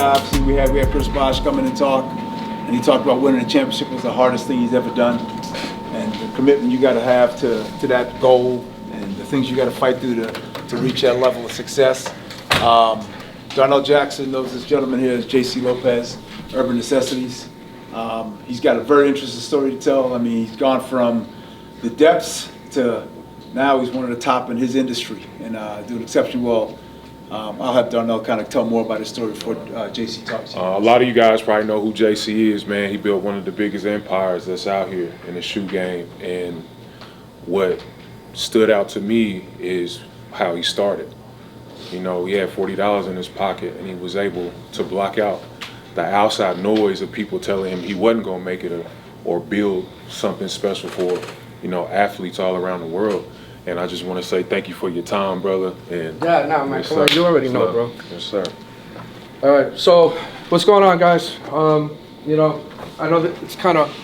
obviously we had Chris Bosh come in and talk, and he talked about winning a championship was the hardest thing he's ever done, and the commitment you got to have to that goal, and the things you got to fight through to reach that level of success. Darnell Jackson knows this gentleman here is JC Lopez, Urban Necessities. He's got a very interesting story to tell. I mean, he's gone from the depths to now he's one of the top in his industry and doing exceptionally well. I'll have Darnell kind of tell more about his story before JC talks. A lot of you guys probably know who JC is, man. He built one of the biggest empires that's out here in the shoe game. And what stood out to me is how he started. You know, he had $40 in his pocket, and he was able to block out the outside noise of people telling him he wasn't going to make it or build something special for, you know, athletes all around the world. And I just want to say thank you for your time, brother. And yeah, nah, man, come on, you already know, bro. Yes, sir. All right, so what's going on, guys? You know, I know that it's kind of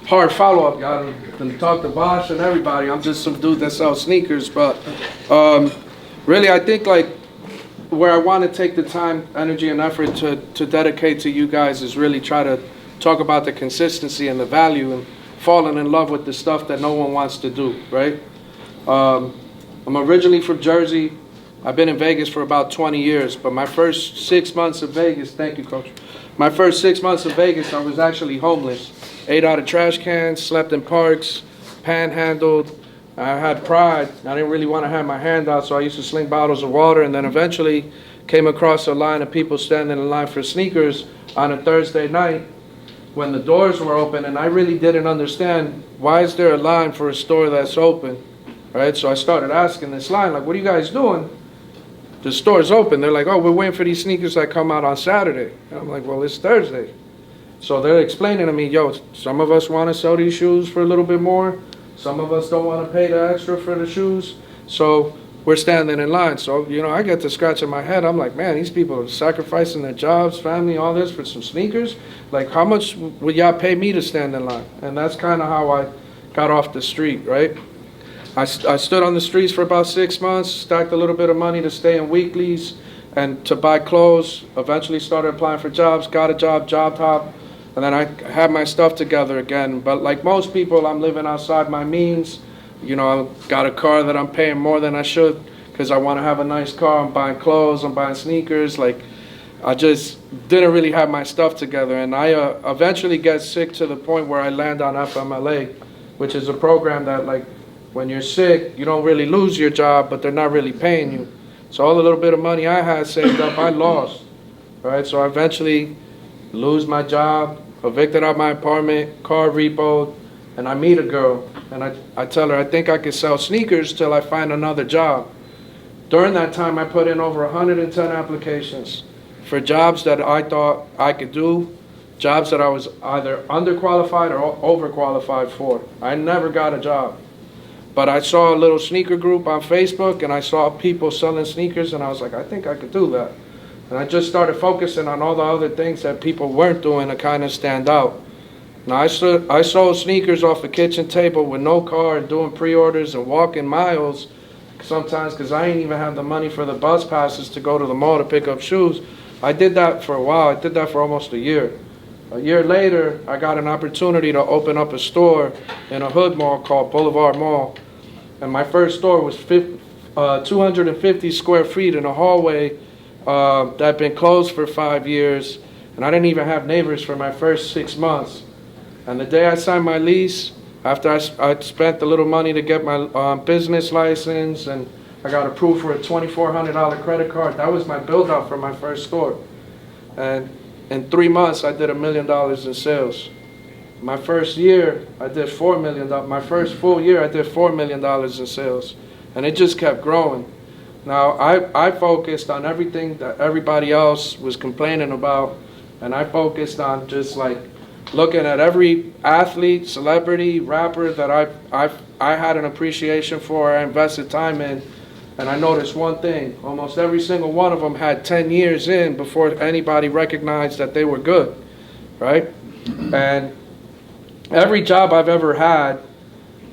hard follow-up. Y'all done talk to Bosh and everybody. I'm just some dude that sells sneakers, but really, I think like where I want to take the time, energy, and effort to dedicate to you guys is really try to talk about the consistency and the value and falling in love with the stuff that no one wants to do, right? I'm originally from Jersey. I've been in Vegas for about 20 years, but my first 6 months of Vegas, thank you, Coach. My first 6 months of Vegas, I was actually homeless. Ate out of trash cans, slept in parks, panhandled. I had pride. I didn't really want to have my hand out, so I used to sling bottles of water, and then eventually came across a line of people standing in line for sneakers on a Thursday night when the doors were open, and I really didn't understand why is there a line for a store that's open, right? So I started asking this line, like, what are you guys doing? The store's open. They're like, oh, we're waiting for these sneakers that come out on Saturday. And I'm like, well, it's Thursday. So they're explaining to me, yo, some of us want to sell these shoes for a little bit more. Some of us don't want to pay the extra for the shoes. So we're standing in line. So, you know, I get to scratching my head. I'm like, man, these people are sacrificing their jobs, family, all this for some sneakers. Like, how much would y'all pay me to stand in line? And that's kind of how I got off the street, right? I stood on the streets for about 6 months, stacked a little bit of money to stay in weeklies and to buy clothes. Eventually started applying for jobs, got a job hop. And then I had my stuff together again. But like most people, I'm living outside my means. You know, I've got a car that I'm paying more than I should because I want to have a nice car. I'm buying clothes, I'm buying sneakers. Like, I just didn't really have my stuff together. And I eventually get sick to the point where I land on FMLA, which is a program that, like, when you're sick, you don't really lose your job, but they're not really paying you. So all the little bit of money I had saved up, I lost. Right? So I eventually lose my job, evicted out my apartment, car repoed, and I meet a girl. And I tell her, I think I could sell sneakers till I find another job. During that time, I put in over 110 applications for jobs that I thought I could do, jobs that I was either underqualified or overqualified for. I never got a job. But I saw a little sneaker group on Facebook, and I saw people selling sneakers, and I was like, I think I could do that. And I just started focusing on all the other things that people weren't doing to kind of stand out. Now, I sold sneakers off a kitchen table with no car and doing pre-orders and walking miles sometimes because I didn't even have the money for the bus passes to go to the mall to pick up shoes. I did that for a while. I did that for almost a year. A year later, I got an opportunity to open up a store in a hood mall called Boulevard Mall. And my first store was 250 square feet in a hallway that had been closed for 5 years. And I didn't even have neighbors for my first 6 months. And the day I signed my lease, after I spent the little money to get my business license and I got approved for a $2,400 credit card, that was my build out for my first store. And in 3 months, I did $1 million in sales. My first year, I did $4 million. My first full year, I did $4 million in sales. And it just kept growing. Now, I focused on everything that everybody else was complaining about. And I focused on just like looking at every athlete, celebrity, rapper that I had an appreciation for, I invested time in. And I noticed one thing. Almost every single one of them had 10 years in before anybody recognized that they were good, right? And every job I've ever had,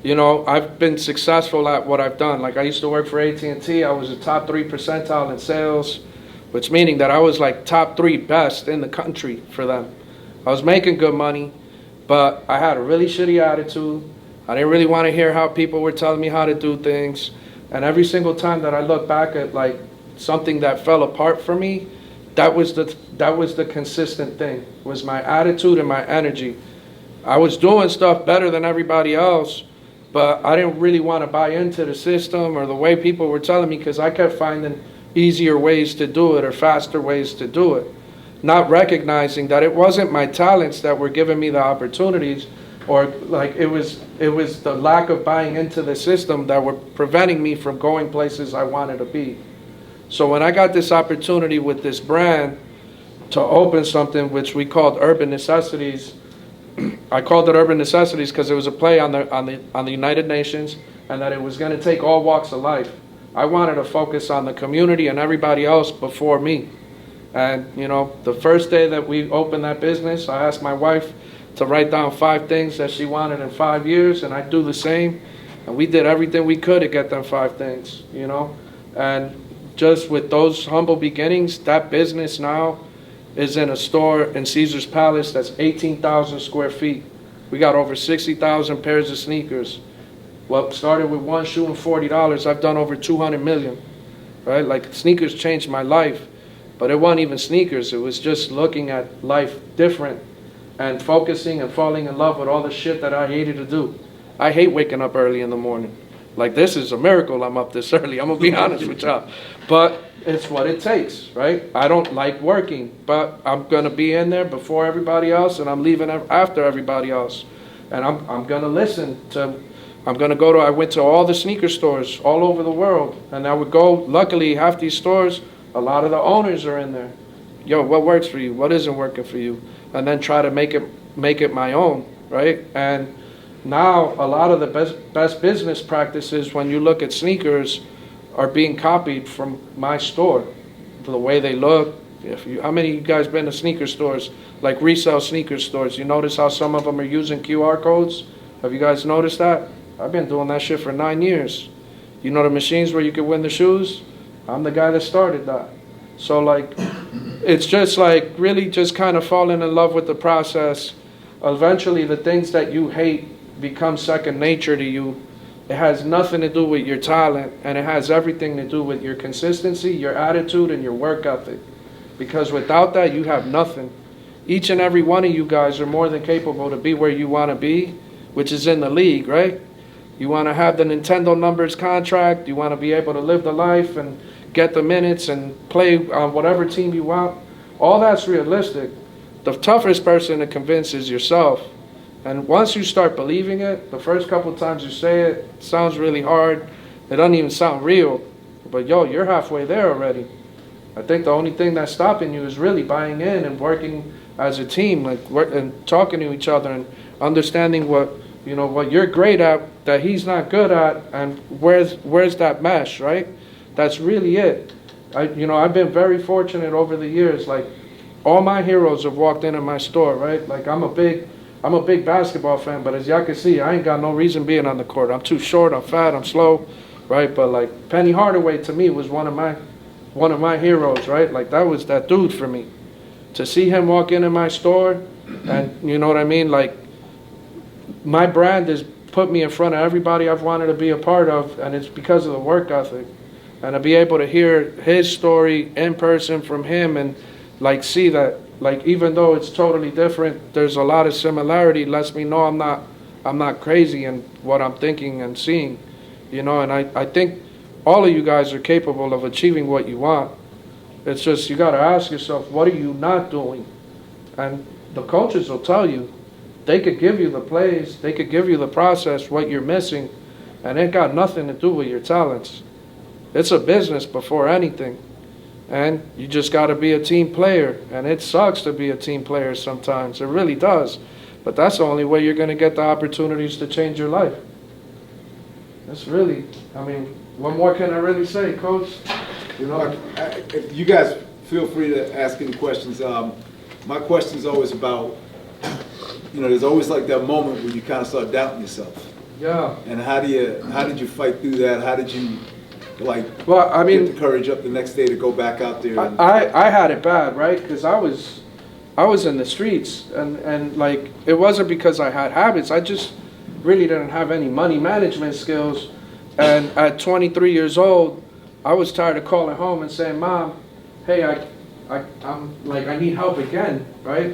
you know, I've been successful at what I've done. Like I used to work for AT&T. I was a top 3 percentile in sales. which meaning that I was like top 3 best in the country for them. I was making good money, but I had a really shitty attitude. I didn't really want to hear how people were telling me how to do things. And every single time that I look back at like something that fell apart for me, that was the consistent thing, was my attitude and my energy. I was doing stuff better than everybody else, but I didn't really want to buy into the system or the way people were telling me, because I kept finding easier ways to do it or faster ways to do it, not recognizing that it wasn't my talents that were giving me the opportunities, or like it was the lack of buying into the system that were preventing me from going places I wanted to be. So when I got this opportunity with this brand to open something which we called Urban Necessities, I called it Urban Necessities because it was a play on the United Nations, and that it was going to take all walks of life. I wanted to focus on the community and everybody else before me. And you know, the first day that we opened that business, I asked my wife to write down 5 things that she wanted in 5 years, and I'd do the same. And we did everything we could to get them 5 things, you know. And just with those humble beginnings, that business now is in a store in Caesar's Palace that's 18,000 square feet. We got over 60,000 pairs of sneakers. What started with 1 shoe and $40, I've done over 200 million, right? Like, sneakers changed my life, but it wasn't even sneakers. It was just looking at life different and focusing and falling in love with all the shit that I hated to do. I hate waking up early in the morning. Like, this is a miracle I'm up this early. I'm gonna be honest with y'all. But it's what it takes, right? I don't like working, but I'm gonna be in there before everybody else, and I'm leaving after everybody else. And I'm gonna listen to, I went to all the sneaker stores all over the world, and I would go, luckily half these stores, a lot of the owners are in there. Yo, what works for you? What isn't working for you? And then try to make it my own, right? And now a lot of the best business practices when you look at sneakers are being copied from my store. The way they look. How many of you guys been to sneaker stores, like resale sneaker stores? You notice how some of them are using QR codes? Have you guys noticed that? I've been doing that shit for 9 years. You know the machines where you can win the shoes? I'm the guy that started that. So like, it's just like really just kind of falling in love with the process. Eventually the things that you hate become second nature to you. It has nothing to do with your talent, and it has everything to do with your consistency, your attitude, and your work ethic. Because without that, you have nothing. Each and every one of you guys are more than capable to be where you want to be, which is in the league, right? You want to have the Nintendo numbers contract. You want to be able to live the life and get the minutes and play on whatever team you want. All that's realistic. The toughest person to convince is yourself. And once you start believing it, the first couple of times you say it, it sounds really hard. It doesn't even sound real. But yo, you're halfway there already. I think the only thing that's stopping you is really buying in and working as a team, and talking to each other and understanding what you're great at that he's not good at, and where's that mesh, right? That's really it. I've been very fortunate over the years. Like, all my heroes have walked into my store, right? Like, I'm a big basketball fan, but as y'all can see, I ain't got no reason being on the court. I'm too short, I'm fat, I'm slow, right? But like, Penny Hardaway to me was one of my heroes, right? Like, that was that dude for me. To see him walk into my store, and you know what I mean? Like, my brand has put me in front of everybody I've wanted to be a part of, and it's because of the work ethic. And to be able to hear his story in person from him, and like see that, like, even though it's totally different, there's a lot of similarity. Lets me know I'm not crazy in what I'm thinking and seeing, And I think all of you guys are capable of achieving what you want. It's just you got to ask yourself, what are you not doing? And the coaches will tell you. They could give you the plays, they could give you the process, what you're missing, and it got nothing to do with your talents. It's a business before anything. And you just got to be a team player. And it sucks to be a team player sometimes. It really does. But that's the only way you're going to get the opportunities to change your life. That's really, what more can I really say, Coach? You guys feel free to ask any questions. My question is always about, there's always like that moment when you kind of start doubting yourself. Yeah. And how did you fight through that? How did you like, Well, I mean, get the courage up the next day to go back out there? And, I had it bad, right? Because I was in the streets, and like, it wasn't because I had habits. I just really didn't have any money management skills. And at 23 years old, I was tired of calling home and saying, Mom, hey, I'm like, I need help again, right?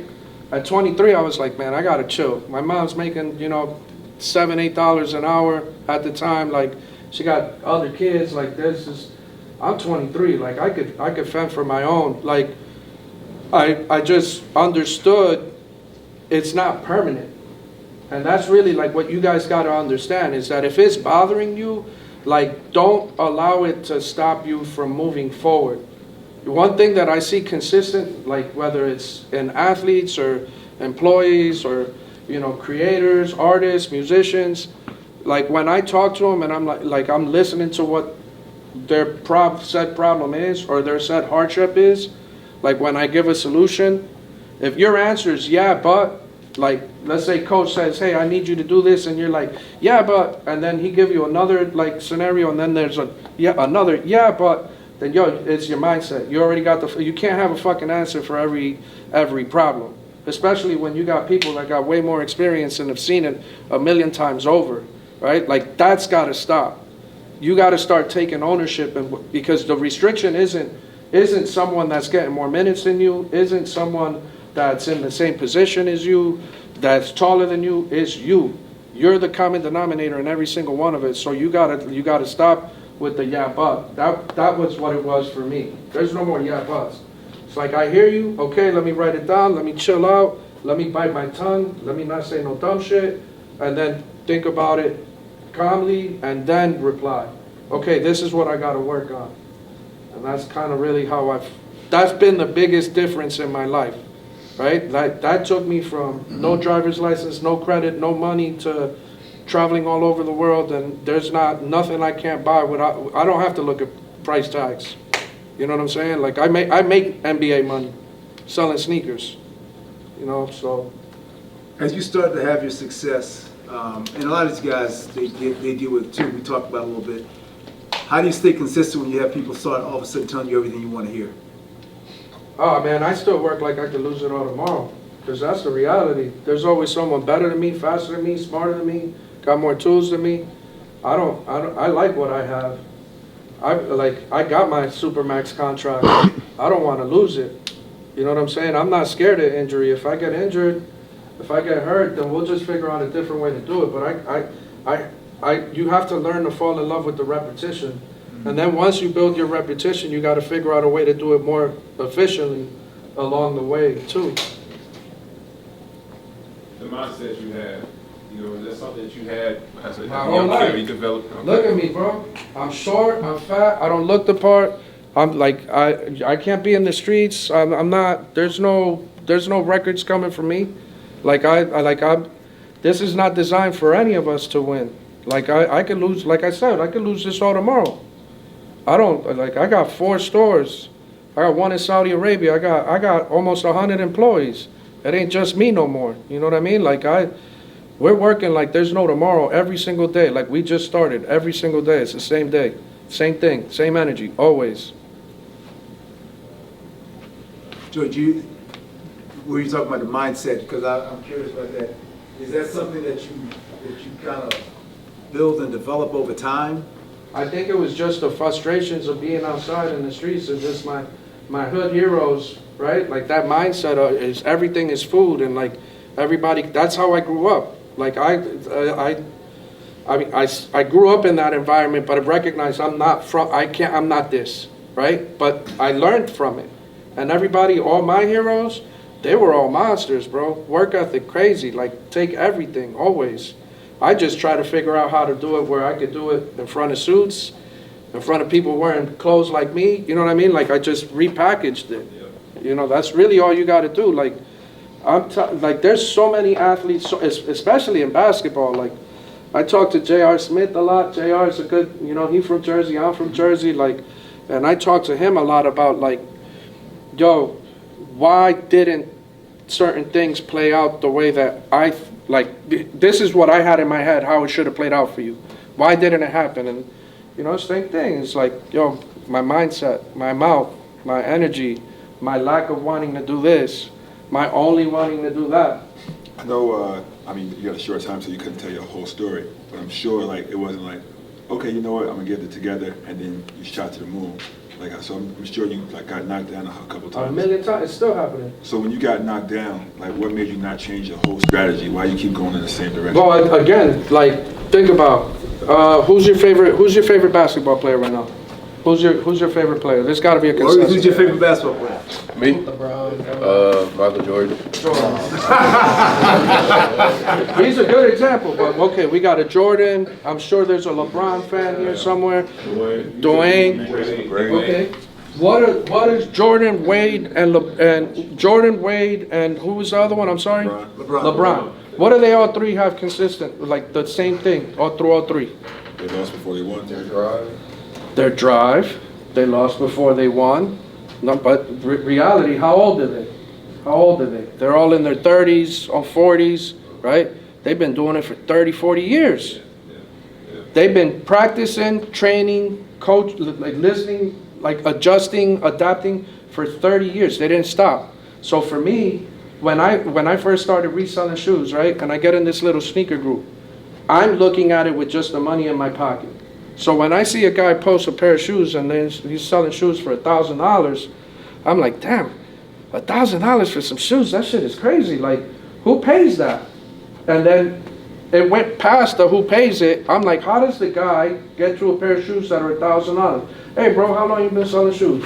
At 23, I was like, man, I gotta chill. My mom's making, $7, $8 an hour at the time. Like, she got other kids. Like, I'm 23. Like, I could fend for my own. Like, I just understood it's not permanent. And that's really like what you guys got to understand is that if it's bothering you, like, don't allow it to stop you from moving forward. One thing that I see consistent, like whether it's in athletes or employees or, creators, artists, musicians, like when I talk to them and I'm like I'm listening to what their said problem is or their said hardship is, like when I give a solution, if your answer is yeah, but, like, let's say coach says, hey, I need you to do this, and you're like, yeah, but, and then he give you another, like, scenario, and then there's another, yeah, but, then, it's your mindset. You already got you can't have a fucking answer for every problem, especially when you got people that got way more experience and have seen it a million times over, right? Like, that's got to stop. You got to start taking ownership, because the restriction isn't someone that's getting more minutes than you, isn't someone that's in the same position as you, that's taller than you, is you. You're the common denominator in every single one of it. So you gotta stop with the yeah but. That was what it was for me. There's no more yeah buts. It's like, I hear you, okay, let me write it down, let me chill out, let me bite my tongue, let me not say no dumb shit, and then think about it calmly and then reply. Okay, this is what I gotta work on. And that's kind of really how that's been the biggest difference in my life. Right? That took me from no driver's license, no credit, no money, to traveling all over the world, and there's nothing I can't buy without. I don't have to look at price tags. You know what I'm saying? Like, I make NBA money selling sneakers. So. As you start to have your success, and a lot of these guys, they deal with it too. We talked about it a little bit. How do you stay consistent when you have people start all of a sudden telling you everything you want to hear? Oh man, I still work like I could lose it all tomorrow, because that's the reality. There's always someone better than me, faster than me, smarter than me, got more tools than me. I like what I have. I got my Supermax contract. I don't want to lose it. You know what I'm saying? I'm not scared of injury. If I get injured, if I get hurt, then we'll just figure out a different way to do it. But you have to learn to fall in love with the repetition. And then once you build your reputation, you got to figure out a way to do it more efficiently along the way too. The mindset you have, is that something that you had as a My young whole kid, life. you developed? Okay. Look at me, bro. I'm short, I'm fat, I don't look the part. I'm like, I can't be in the streets. I'm not, there's no records coming from me. This is not designed for any of us to win. Like, I could lose, like I said, I could lose this all tomorrow. I got 4 stores. I got one in Saudi Arabia. I got almost 100 employees. It ain't just me no more. You know what I mean? Like, we're working like there's no tomorrow every single day. Like, we just started every single day. It's the same day. Same thing, same energy, always. George, were you talking about the mindset? Because I'm curious about that. Is that something that you kind of build and develop over time? I think it was just the frustrations of being outside in the streets and just my hood heroes, right? Like, that mindset is everything is food, and like everybody, that's how I grew up. Like, I grew up in that environment, but I recognized I'm not this, right? But I learned from it. And everybody, all my heroes, they were all monsters, bro. Work ethic, crazy, like, take everything, always. I just try to figure out how to do it where I could do it in front of suits, in front of people wearing clothes like me. You know what I mean? Like, I just repackaged it. That's really all you got to do. Like, there's so many athletes, especially in basketball. Like, I talk to J.R. Smith a lot. J.R. is a good, he's from Jersey, I'm from Jersey. Like, and I talk to him a lot about, like, yo, why didn't certain things play out the way that this is what I had in my head, how it should have played out for you. Why didn't it happen? And, You know, same thing. It's like, yo, my mindset, my mouth, my energy, my lack of wanting to do this, my only wanting to do that. I know, I mean, you got a short time, so you couldn't tell your whole story, but I'm sure, like, it wasn't like, okay, you know what, I'm gonna get it together, and then you shot to the moon. Like, so I'm sure you, like, got knocked down a couple times. A million times, it's still happening. So when you got knocked down, like, what made you not change your whole strategy? Why you keep going in the same direction? Well, again, like, think about, who's your favorite basketball player right now? Who's your favorite player? There's got to be a consensus. Who's your favorite basketball player? Me? Michael Jordan. He's a good example, but okay, we got a Jordan. I'm sure there's a LeBron fan here somewhere. Dwayne. Okay. What is Jordan, Wade, and Jordan, Wade, and who was the other one? I'm sorry? LeBron. What do they all three have consistent, like the same thing, all through all three? They lost before they won. Their drive. They lost before they won. No, but reality, how old are they? How old are they? They're all in their 30s or 40s, right? They've been doing it for 30, 40 years. They've been practicing, training, coach, like listening, like adjusting, adapting for 30 years. They didn't stop. So for me, when I first started reselling shoes, right, and I get in this little sneaker group, I'm looking at it with just the money in my pocket. So when I see a guy post a pair of shoes and then he's selling shoes for $1,000, I'm like, damn, $1,000 for some shoes? That shit is crazy. Like, who pays that? And then it went past the who pays it. I'm like, how does the guy get to a pair of shoes that are $1,000? Hey, bro, how long you been selling shoes?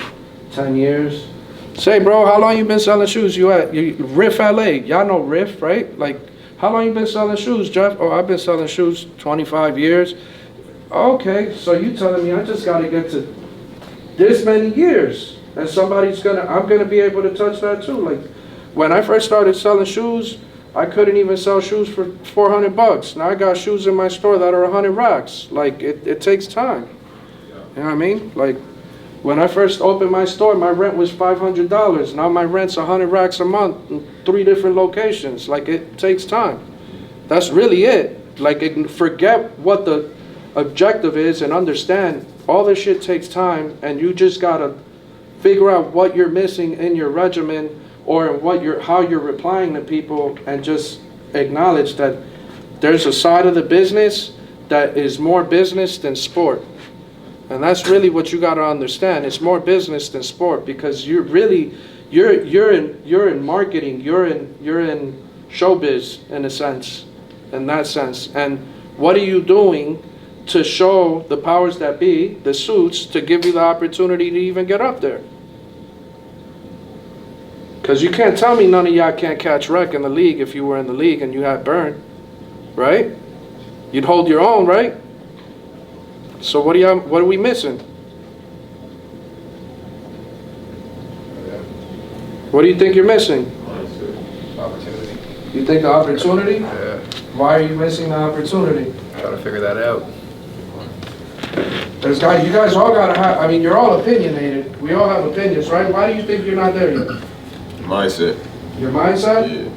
10 years. Say, bro, how long you been selling shoes? You Riff LA. Y'all know Riff, right? Like, how long you been selling shoes, Jeff? Oh, I've been selling shoes 25 years. Okay, so you telling me I just got to get to this many years, and I'm gonna be able to touch that too. Like, when I first started selling shoes, I couldn't even sell shoes for $400. Now I got shoes in my store that are 100 racks. Like, it takes time. You know what I mean? Like, when I first opened my store, my rent was $500. Now my rent's 100 racks a month in 3 different locations. Like, it takes time. That's really it. Like, forget what the objective is and understand all this shit takes time, and you just gotta figure out what you're missing in your regimen or how you're replying to people, and just acknowledge that there's a side of the business that is more business than sport. And that's really what you gotta understand. It's more business than sport, because you're in marketing, you're in showbiz in that sense. And what are you doing to show the powers that be, the suits, to give you the opportunity to even get up there? Because you can't tell me none of y'all can't catch wreck in the league if you were in the league and you had burn, right? You'd hold your own, right? So what are we missing? What do you think you're missing? Opportunity. You think the opportunity? Yeah. Why are you missing the opportunity? Trying to figure that out. You guys all gotta have, I mean, you're all opinionated. We all have opinions, right? Why do you think you're not there yet? Mindset. Your mindset? Yeah.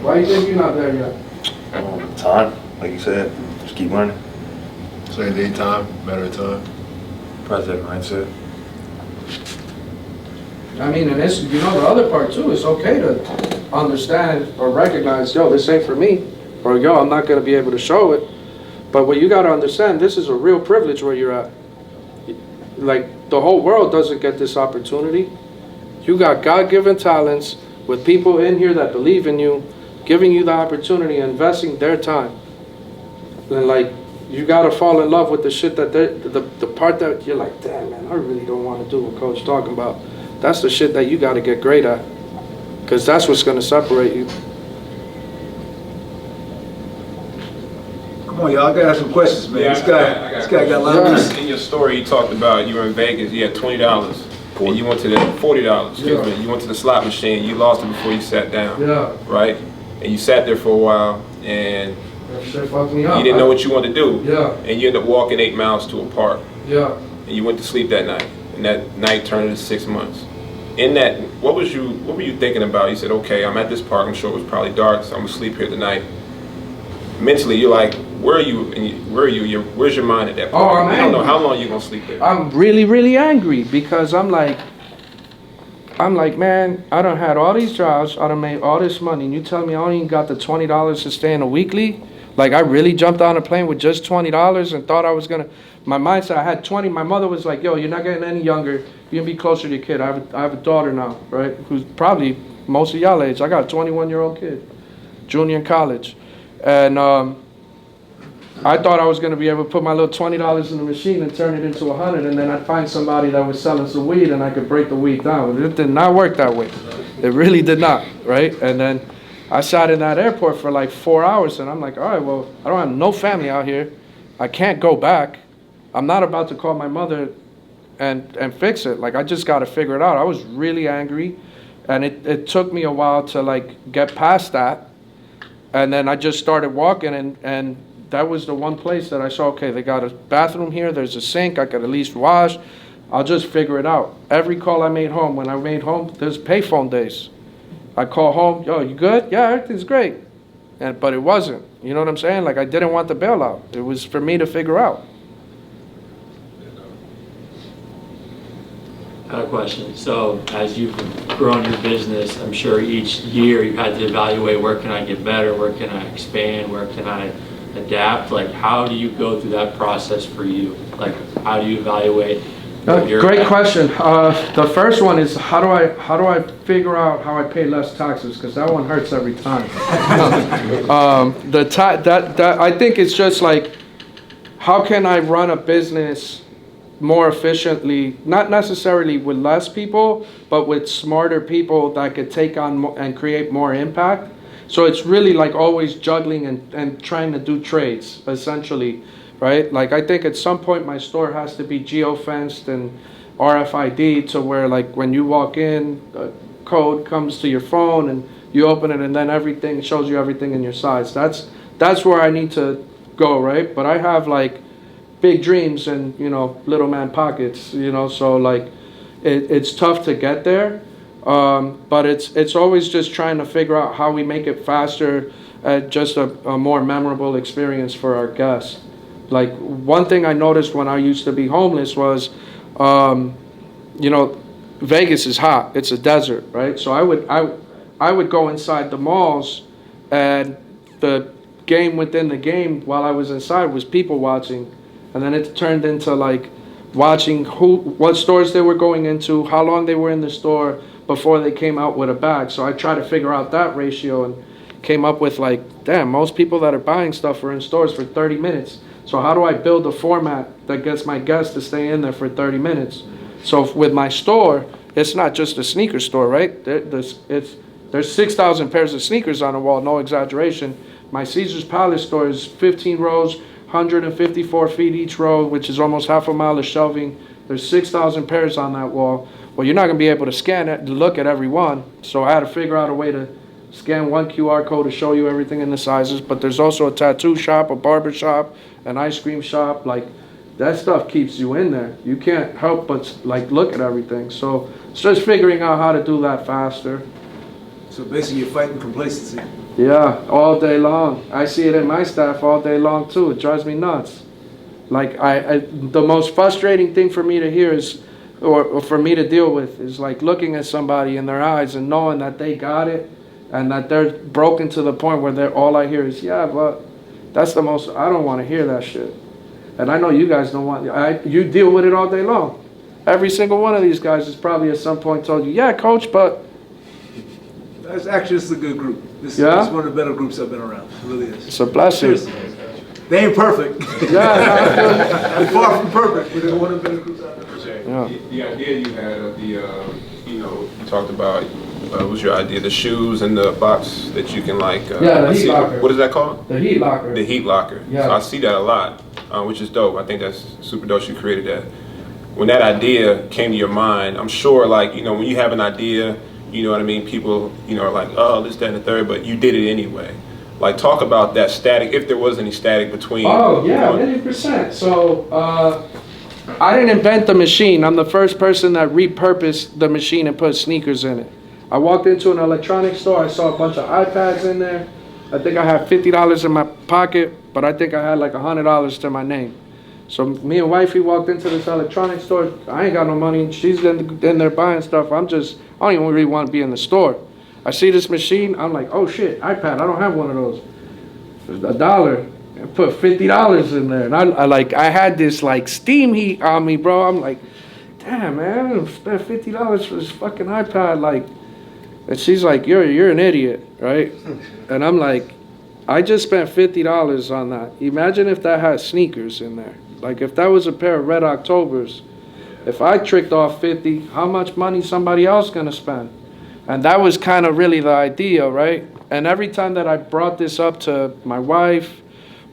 Why do you think you're not there yet? Time, like you said, just keep learning. Same day time, matter of time. Project mindset. I mean, and it's, the other part too, it's okay to understand or recognize, yo, this ain't for me, or yo, I'm not gonna be able to show it. But what you gotta understand, this is a real privilege where you're at. Like, the whole world doesn't get this opportunity. You got God-given talents with people in here that believe in you, giving you the opportunity, investing their time. And like, you gotta fall in love with the shit that the part that you're like, damn man, I really don't want to do what Coach talking about. That's the shit that you gotta get great at, because that's what's gonna separate you. Come on, y'all. I gotta have some questions, man. Yeah, This guy got a lot of Yeah. this. In your story, you talked about you were in Vegas, you had $20, and you went to the $40, excuse me. You went to the slot machine, you lost it before you sat down, Yeah, right? And you sat there for a while, and that shit fucked me up. you didn't know what you wanted to do. Yeah, And you ended up walking 8 miles to a park, yeah. and you went to sleep that night, and that night turned into 6 months. In that, what were you thinking about? You said, okay, I'm at this park, I'm sure it was probably dark, so I'm gonna sleep here tonight. Mentally, you're like, Where are you? Where's your mind at that point? Oh, I'm you don't know angry. how long you're gonna sleep there. I'm really, really angry because I'm like, man, I done had all these jobs, I done made all this money, and you tell me I only even got the $20 to stay in a weekly? Like, I really jumped on a plane with just $20 and thought I was gonna, my mindset, I had 20, my mother was like, yo, you're not getting any younger, you're gonna be closer to your kid. I have a daughter now, right, who's probably most of y'all age. I got a 21-year-old kid, junior in college. And I thought I was gonna be able to put my little $20 in the machine and turn it into 100, and then I'd find somebody that was selling some weed and I could break the weed down. It did not work that way. It really did not, right? And then I sat in that airport for like 4 hours, and I'm like, all right, well, I don't have no family out here. I can't go back. I'm not about to call my mother and fix it. Like, I just got to figure it out. I was really angry, and it took me a while to like get past that. And then I just started walking, and that was the one place that I saw, okay, they got a bathroom here, there's a sink, I could at least wash. I'll just figure it out. Every call I made home, when I made home, there's payphone days. I call home, yo, you good? Yeah, everything's great. But it wasn't. You know what I'm saying? Like, I didn't want the bailout. It was for me to figure out. I have a question. So as you've grown your business, I'm sure each year you've had to evaluate, where can I get better? Where can I expand? Where can I adapt? Like, how do you go through that process for you? Like, how do you evaluate? Great question. The first one is, how do I figure out how I pay less taxes? Because that one hurts every time. I think it's just like, how can I run a business more efficiently, not necessarily with less people, but with smarter people that could take on and create more impact. So it's really like always juggling and trying to do trades, essentially, right? Like, I think at some point my store has to be geo-fenced and RFID to where, like, when you walk in, a code comes to your phone and you open it, and then everything shows you everything in your size. That's where I need to go, right? But I have like big dreams and, you know, little man pockets, you know, so like it's tough to get there. But it's always just trying to figure out how we make it faster, just a more memorable experience for our guests. Like, one thing I noticed when I used to be homeless was, you know, Vegas is hot. It's a desert, right? So I would go inside the malls, and the game within the game while I was inside was people watching. And then it turned into like watching what stores they were going into, how long they were in the store before they came out with a bag. So I tried to figure out that ratio and came up with like, damn, most people that are buying stuff are in stores for 30 minutes. So how do I build a format that gets my guests to stay in there for 30 minutes? So with my store, it's not just a sneaker store, right? There's 6,000 pairs of sneakers on the wall, no exaggeration. My Caesar's Palace store is 15 rows, 154 feet each row, which is almost half a mile of shelving. There's 6,000 pairs on that wall. Well, you're not gonna be able to scan it to look at every one. So I had to figure out a way to scan one QR code to show you everything in the sizes. But there's also a tattoo shop, a barber shop, an ice cream shop. Like, that stuff keeps you in there. You can't help but like look at everything. So it's just figuring out how to do that faster. So basically, you're fighting complacency. Yeah, all day long. I see it in my staff all day long too. It drives me nuts. Like, the most frustrating thing for me to hear is, or for me to deal with, is like looking at somebody in their eyes and knowing that they got it and that they're broken to the point where all I hear is, yeah, but that's the most, I don't want to hear that shit. And I know you guys don't want, you deal with it all day long. Every single one of these guys has probably at some point told you, yeah, coach, but. This is a good group. This is one of the better groups I've been around. It really is. It's a blessing. Seriously. They ain't perfect. Yeah, they're far from perfect, but they're one of the better groups I've ever seen. Yeah. The idea you had of the, you know, you talked about, what was your idea? The shoes in the box that you can like. The heat locker. What is that called? The heat locker. The heat locker. Yeah. So I see that a lot, which is dope. I think that's super dope. You created that. When that idea came to your mind, I'm sure, like, you know, when you have an idea, you know what I mean? People, you know, are like, oh, this, that, and the third, but you did it anyway. Like, talk about that static, if there was any static between. Oh, yeah, 100%. So, I didn't invent the machine. I'm the first person that repurposed the machine and put sneakers in it. I walked into an electronics store. I saw a bunch of iPads in there. I think I had $50 in my pocket, but I think I had like $100 to my name. So me and wifey walked into this electronics store. I ain't got no money. She's in there buying stuff. I don't even really want to be in the store. I see this machine. I'm like, oh shit, iPad. I don't have one of those. $1. I put $50 in there, and I had this like steam heat on me, bro. I'm like, damn, man, I spent $50 for this fucking iPad, like. And she's like, you're an idiot, right? And I'm like, I just spent $50 on that. Imagine if that had sneakers in there. Like if that was a pair of Red Octobers, if I tricked off 50, how much money somebody else gonna spend? And that was kind of really the idea, right? And every time that I brought this up to my wife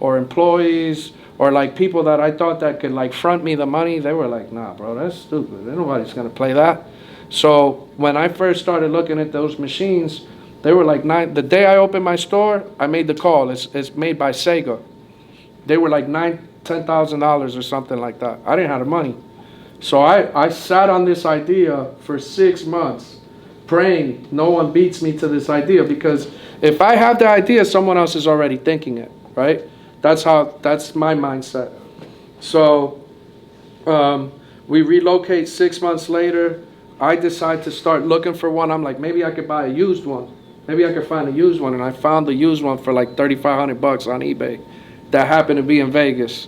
or employees or like people that I thought that could like front me the money, they were like, nah, bro, that's stupid. Nobody's gonna play that. So when I first started looking at those machines, they were like the day I opened my store, I made the call. It's made by Sega. They were like $10,000 or something like that. I didn't have the money. So I sat on this idea for 6 months, praying no one beats me to this idea, because if I have the idea, someone else is already thinking it, right? That's my mindset. So we relocate 6 months later. I decide to start looking for one. I'm like, maybe I could buy a used one. Maybe I could find a used one. And I found the used one for like $3,500 on eBay that happened to be in Vegas.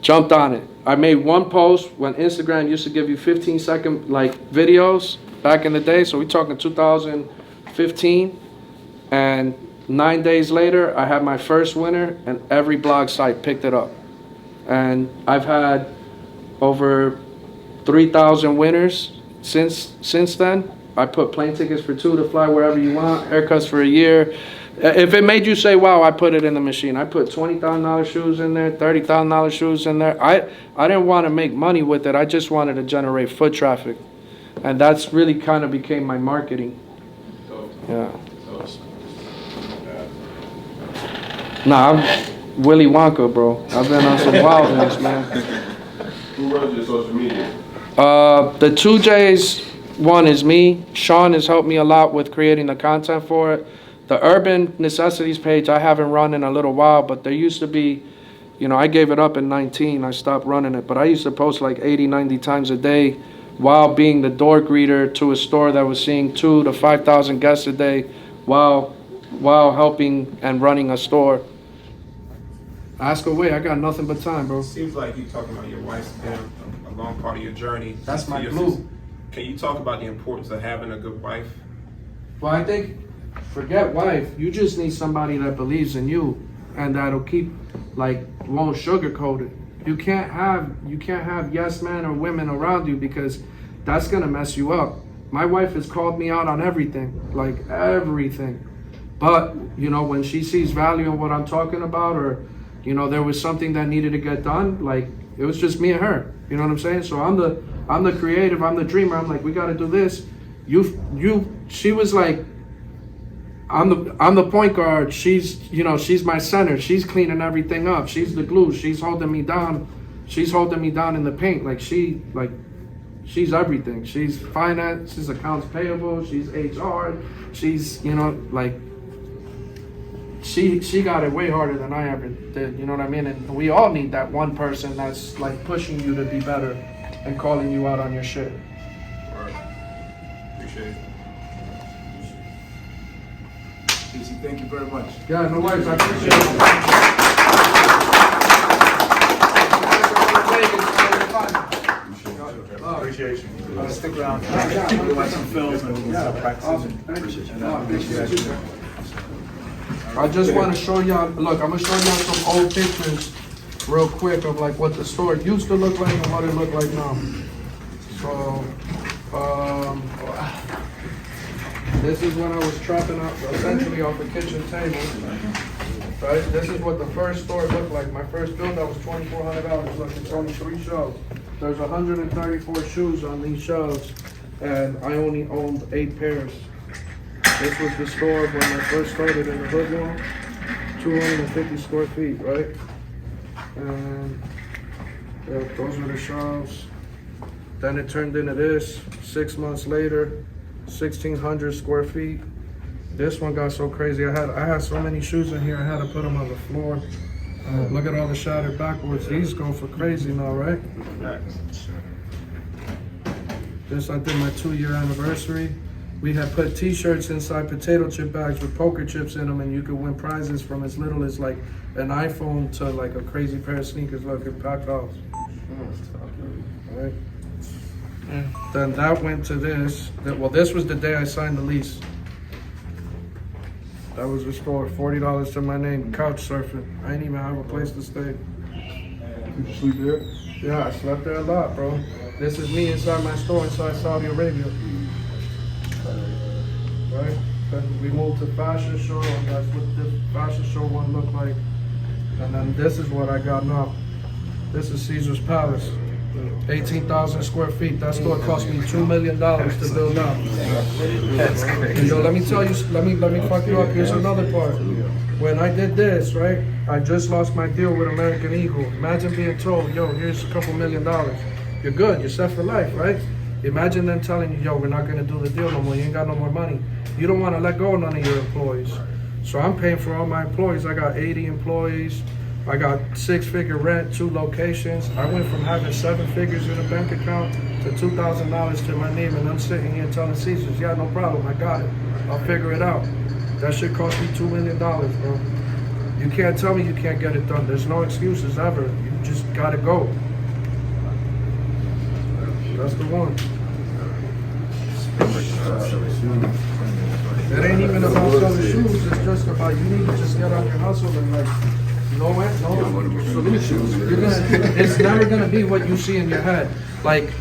Jumped on it. I made one post when Instagram used to give you 15-second like videos back in the day. So we're talking 2015. And 9 days later, I had my first winner, and every blog site picked it up. And I've had over 3,000 winners since then. I put plane tickets for 2 to fly wherever you want, haircuts for a year. If it made you say, wow, I put it in the machine. I put $20,000 shoes in there, $30,000 shoes in there. I didn't want to make money with it. I just wanted to generate foot traffic. And that's really kind of became my marketing. Yeah. Nah, I'm Willy Wonka, bro. I've been on some wildness, man. Who runs your social media? The 2Js, one is me. Sean has helped me a lot with creating the content for it. The Urban Necessities page I haven't run in a little while, but there used to be, I gave it up in 19. I stopped running it, but I used to post like 80, 90 times a day while being the door greeter to a store that was seeing 2,000 to 5,000 guests a day while helping and running a store. Ask away. I got nothing but time, bro. Seems like you talking about your wife's been a long part of your journey. That's my Your glue. sis- Can you talk about the importance of having a good wife? Well, I think, forget wife, you just need somebody that believes in you and that'll keep, won't sugarcoat it. You can't have yes men or women around you, because that's gonna mess you up. My wife has called me out on everything, like everything. But, when she sees value in what I'm talking about, or, there was something that needed to get done, it was just me and her. You know what I'm saying? So I'm the creative, I'm the dreamer. I'm like, we gotta do this. She was like, I'm the point guard. She's my center. She's cleaning everything up. She's the glue. She's holding me down. She's holding me down in the paint. She's everything. She's finance. She's accounts payable. She's HR. She's, she got it way harder than I ever did. You know what I mean? And we all need that one person that's pushing you to be better and calling you out on your shit. Appreciate it. JC, thank you very much. Yeah, no worries. I appreciate it. Appreciate you. Stick around. We'll watch some films and we can start practicing. I just want to show y'all, look, I'm going to show y'all some old pictures real quick of what the store used to look like and what it look like now. So, this is when I was trapping out essentially off the kitchen table. Right? This is what the first store looked like. My first build that was $2,400. Look, it's only 3 shelves. There's 134 shoes on these shelves, and I only owned 8 pairs. This was the store when I first started in the hood wall, 250 square feet, right? And those were the shelves. Then it turned into this. 6 months later, 1,600 square feet. This one got so crazy. I had so many shoes in here. I had to put them on the floor. Look at all the shattered backwards. These go for crazy now, right? This I did my 2-year anniversary. We had put T-shirts inside potato chip bags with poker chips in them, and you could win prizes from as little as like an iPhone to like a crazy pair of sneakers looking packed house. Right. Then that went to this. Well, this was the day I signed the lease. That was restored. $40 to my name. Couch surfing. I didn't even have a place to stay. Did you sleep there? Yeah, I slept there a lot, bro. This is me inside my store inside Saudi Arabia. Right? Then we moved to fashion show, and that's what the fashion show one looked like. And then this is what I got now. This is Caesar's Palace. 18,000 square feet. That store cost me $2 million to build up. That's crazy. And yo, let me tell you, let me fuck you up. Here's another part. When I did this, right, I just lost my deal with American Eagle. Imagine being told, yo, here's a couple $1 million. You're good, you're set for life, right? Imagine them telling you, yo, we're not gonna do the deal no more, you ain't got no more money. You don't wanna let go of none of your employees. So I'm paying for all my employees. I got 80 employees. I got 6-figure rent, 2 locations. I went from having 7 figures in a bank account to $2,000 to my name, and I'm sitting here telling Caesars, yeah, no problem, I got it. I'll figure it out. That shit cost me $2 million, bro. You can't tell me you can't get it done. There's no excuses ever. You just gotta go. That's the one. It ain't even about selling shoes, it's just about you need to just get on your hustle and like, no way, it's never gonna be what you see in your head. Like,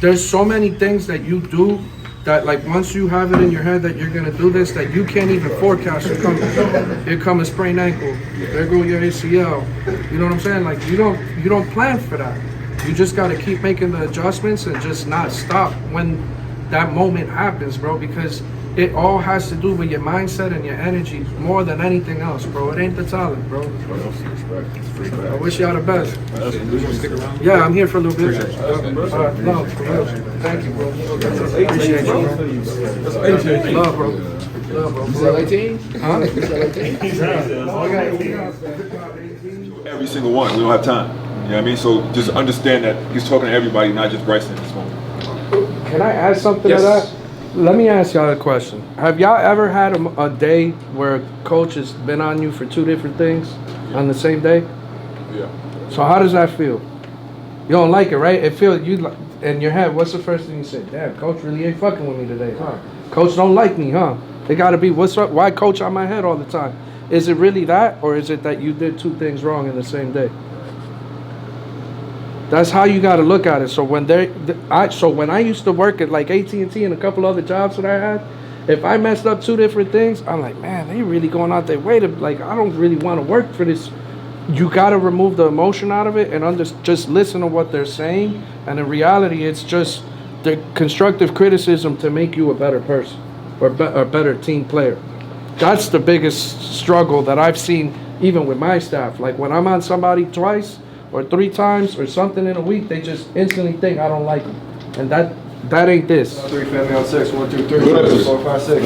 there's so many things that you do that like once you have it in your head that you're gonna do this, that you can't even forecast. Here come a sprained ankle, there go your ACL. You know what I'm saying? Like you don't plan for that. You just gotta keep making the adjustments and just not stop when that moment happens, bro, because it all has to do with your mindset and your energy more than anything else, bro. It ain't the talent, bro. I wish y'all the best. Yeah, I'm here for a little bit. No, for real. Thank you, bro. Appreciate you, bro. Love, bro. Love, bro. Is that 18? Huh? Every single one. We don't have time. You know what I mean? So just understand that he's talking to everybody, not just Bryson at this moment. Can I add something to that? Let me ask y'all a question. Have y'all ever had a day where a coach has been on you for 2 different things on the same day? Yeah. So how does that feel? You don't like it, right? It feels you like in your head. What's the first thing you say? Damn, coach really ain't fucking with me today, huh? Coach don't like me, huh? It gotta be what's up? Why coach on my head all the time? Is it really that, or is it that you did 2 things wrong in the same day? That's how you got to look at it. So when when I used to work at like AT&T and a couple other jobs that I had, if I messed up 2 different things, I'm like, man, they really going out their way to like, I don't really want to work for this. You got to remove the emotion out of it and just listen to what they're saying. And in reality, it's just the constructive criticism to make you a better person or a better team player. That's the biggest struggle that I've seen even with my staff. Like when I'm on somebody twice or 3 times or something in a week, they just instantly think I don't like them. And that ain't this. 3 family on 6, 1, 2, 3, 4, 5, 6.